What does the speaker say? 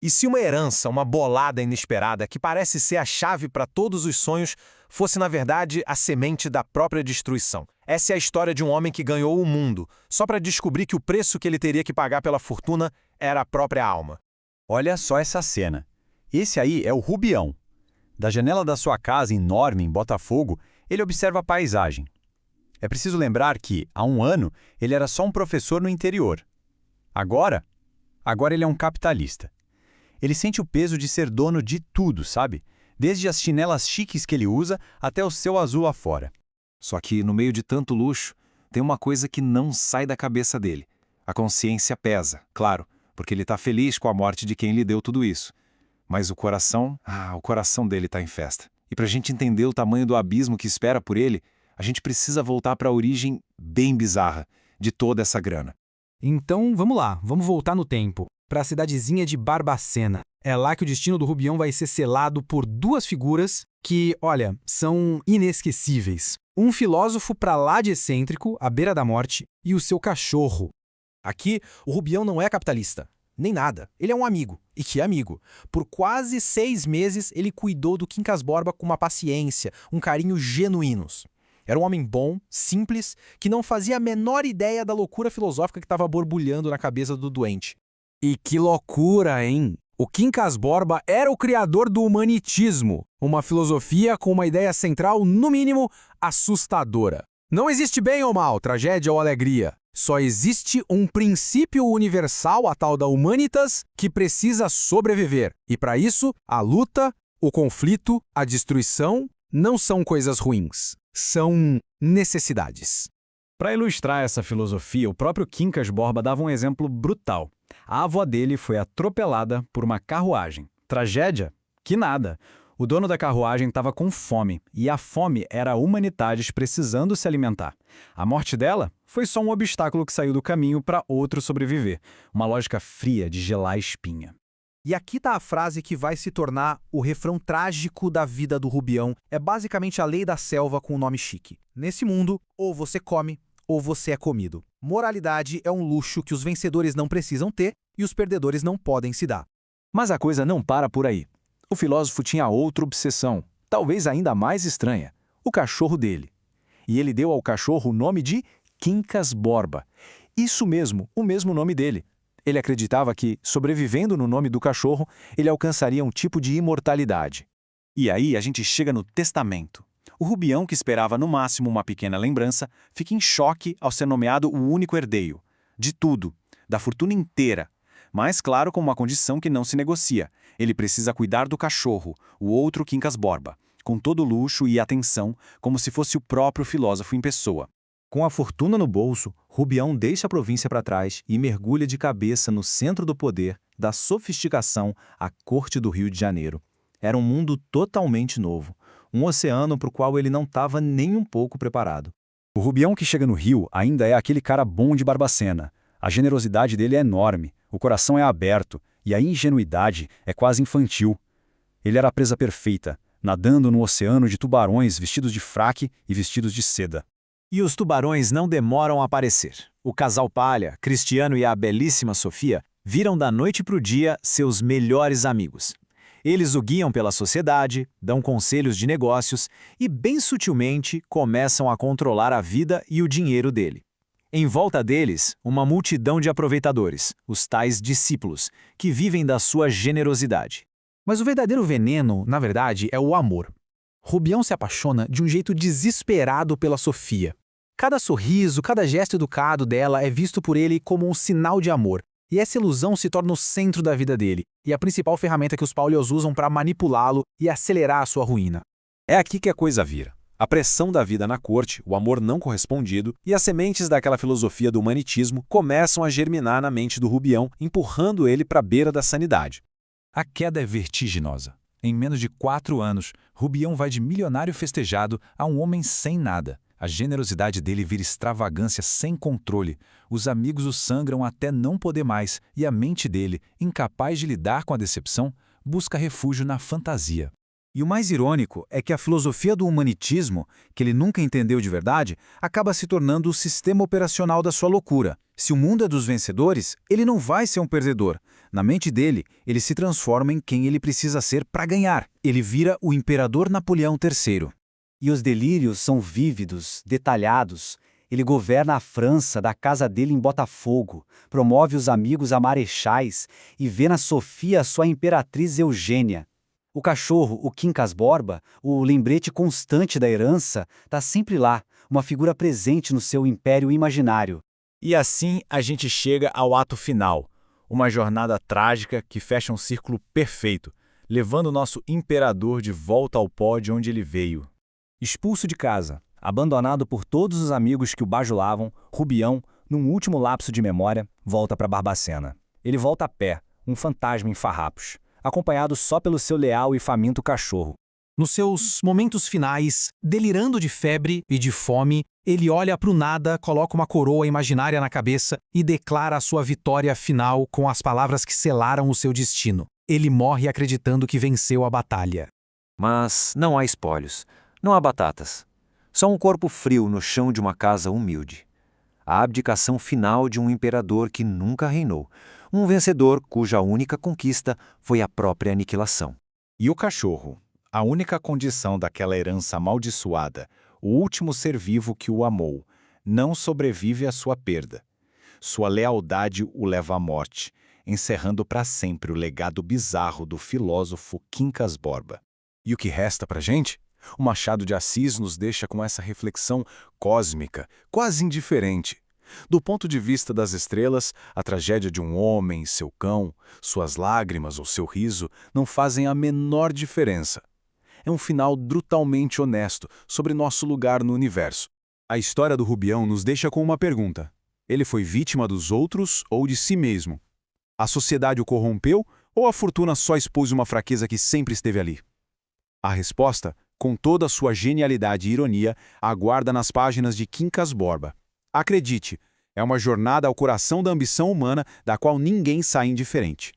E se uma herança, uma bolada inesperada que parece ser a chave para todos os sonhos, fosse na verdade a semente da própria destruição? Essa é a história de um homem que ganhou o mundo, só para descobrir que o preço que ele teria que pagar pela fortuna era a própria alma. Olha só essa cena. Esse aí é o Rubião. Da janela da sua casa enorme em Botafogo, ele observa a paisagem. É preciso lembrar que, há um ano, ele era só um professor no interior. Agora ele é um capitalista. Ele sente o peso de ser dono de tudo, sabe? Desde as chinelas chiques que ele usa até o céu azul lá fora. Só que, no meio de tanto luxo, tem uma coisa que não sai da cabeça dele. A consciência pesa, claro, porque ele está feliz com a morte de quem lhe deu tudo isso. Mas o coração dele está em festa. E para a gente entender o tamanho do abismo que espera por ele, a gente precisa voltar para a origem bem bizarra de toda essa grana. Então, vamos lá, vamos voltar no tempo, para a cidadezinha de Barbacena. É lá que o destino do Rubião vai ser selado por duas figuras que, olha, são inesquecíveis. Um filósofo pra lá de excêntrico, à beira da morte, e o seu cachorro. Aqui, o Rubião não é capitalista, nem nada. Ele é um amigo. E que amigo? Por quase 6 meses, ele cuidou do Quincas Borba com uma paciência, um carinho genuínos. Era um homem bom, simples, que não fazia a menor ideia da loucura filosófica que estava borbulhando na cabeça do doente. E que loucura, hein? O Quincas Borba era o criador do humanitismo, uma filosofia com uma ideia central, no mínimo, assustadora. Não existe bem ou mal, tragédia ou alegria. Só existe um princípio universal, a tal da humanitas, que precisa sobreviver. E para isso, a luta, o conflito, a destruição não são coisas ruins. São necessidades. Para ilustrar essa filosofia, o próprio Quincas Borba dava um exemplo brutal. A avó dele foi atropelada por uma carruagem. Tragédia? Que nada! O dono da carruagem estava com fome, e a fome era a humanidade precisando se alimentar. A morte dela foi só um obstáculo que saiu do caminho para outro sobreviver. Uma lógica fria de gelar a espinha. E aqui está a frase que vai se tornar o refrão trágico da vida do Rubião. É basicamente a lei da selva com o nome chique. Nesse mundo, ou você come, ou você é comido. Moralidade é um luxo que os vencedores não precisam ter e os perdedores não podem se dar. Mas a coisa não para por aí. O filósofo tinha outra obsessão, talvez ainda mais estranha, o cachorro dele. E ele deu ao cachorro o nome de Quincas Borba. Isso mesmo, o mesmo nome dele. Ele acreditava que, sobrevivendo no nome do cachorro, ele alcançaria um tipo de imortalidade. E aí a gente chega no testamento. O Rubião, que esperava no máximo uma pequena lembrança, fica em choque ao ser nomeado o único herdeiro. De tudo, da fortuna inteira. Mas, claro, com uma condição que não se negocia. Ele precisa cuidar do cachorro, o outro Quincas Borba, com todo luxo e atenção, como se fosse o próprio filósofo em pessoa. Com a fortuna no bolso, Rubião deixa a província para trás e mergulha de cabeça no centro do poder, da sofisticação, a corte do Rio de Janeiro. Era um mundo totalmente novo, um oceano para o qual ele não estava nem um pouco preparado. O Rubião que chega no Rio ainda é aquele cara bom de Barbacena. A generosidade dele é enorme, o coração é aberto e a ingenuidade é quase infantil. Ele era a presa perfeita, nadando no oceano de tubarões vestidos de fraque e vestidos de seda. E os tubarões não demoram a aparecer. O casal Palha, Cristiano e a belíssima Sofia, viram da noite para o dia seus melhores amigos. Eles o guiam pela sociedade, dão conselhos de negócios e, bem sutilmente, começam a controlar a vida e o dinheiro dele. Em volta deles, uma multidão de aproveitadores, os tais discípulos, que vivem da sua generosidade. Mas o verdadeiro veneno, na verdade, é o amor. Rubião se apaixona de um jeito desesperado pela Sofia. Cada sorriso, cada gesto educado dela é visto por ele como um sinal de amor. E essa ilusão se torna o centro da vida dele, e a principal ferramenta que os Paulios usam para manipulá-lo e acelerar a sua ruína. É aqui que a coisa vira. A pressão da vida na corte, o amor não correspondido e as sementes daquela filosofia do humanitismo começam a germinar na mente do Rubião, empurrando ele para a beira da sanidade. A queda é vertiginosa. Em menos de 4 anos, Rubião vai de milionário festejado a um homem sem nada. A generosidade dele vira extravagância sem controle. Os amigos o sangram até não poder mais e a mente dele, incapaz de lidar com a decepção, busca refúgio na fantasia. E o mais irônico é que a filosofia do humanitismo, que ele nunca entendeu de verdade, acaba se tornando o sistema operacional da sua loucura. Se o mundo é dos vencedores, ele não vai ser um perdedor. Na mente dele, ele se transforma em quem ele precisa ser para ganhar. Ele vira o imperador Napoleão III. E os delírios são vívidos, detalhados. Ele governa a França da casa dele em Botafogo, promove os amigos a marechais e vê na Sofia sua imperatriz Eugênia. O cachorro, o Quincas Borba, o lembrete constante da herança, está sempre lá, uma figura presente no seu império imaginário. E assim a gente chega ao ato final, uma jornada trágica que fecha um círculo perfeito, levando o nosso imperador de volta ao pó de onde ele veio. Expulso de casa, abandonado por todos os amigos que o bajulavam, Rubião, num último lapso de memória, volta para Barbacena. Ele volta a pé, um fantasma em farrapos, acompanhado só pelo seu leal e faminto cachorro. Nos seus momentos finais, delirando de febre e de fome, ele olha para o nada, coloca uma coroa imaginária na cabeça e declara a sua vitória final com as palavras que selaram o seu destino. Ele morre acreditando que venceu a batalha. Mas não há espólios, não há batatas. Só um corpo frio no chão de uma casa humilde. A abdicação final de um imperador que nunca reinou. Um vencedor cuja única conquista foi a própria aniquilação. E o cachorro, a única condição daquela herança amaldiçoada, o último ser vivo que o amou, não sobrevive à sua perda. Sua lealdade o leva à morte, encerrando para sempre o legado bizarro do filósofo Quincas Borba. E o que resta pra gente? O Machado de Assis nos deixa com essa reflexão cósmica, quase indiferente. Do ponto de vista das estrelas, a tragédia de um homem, seu cão, suas lágrimas ou seu riso não fazem a menor diferença. É um final brutalmente honesto sobre nosso lugar no universo. A história do Rubião nos deixa com uma pergunta. Ele foi vítima dos outros ou de si mesmo? A sociedade o corrompeu ou a fortuna só expôs uma fraqueza que sempre esteve ali? A resposta, com toda a sua genialidade e ironia, aguarda nas páginas de Quincas Borba. Acredite, é uma jornada ao coração da ambição humana da qual ninguém sai indiferente.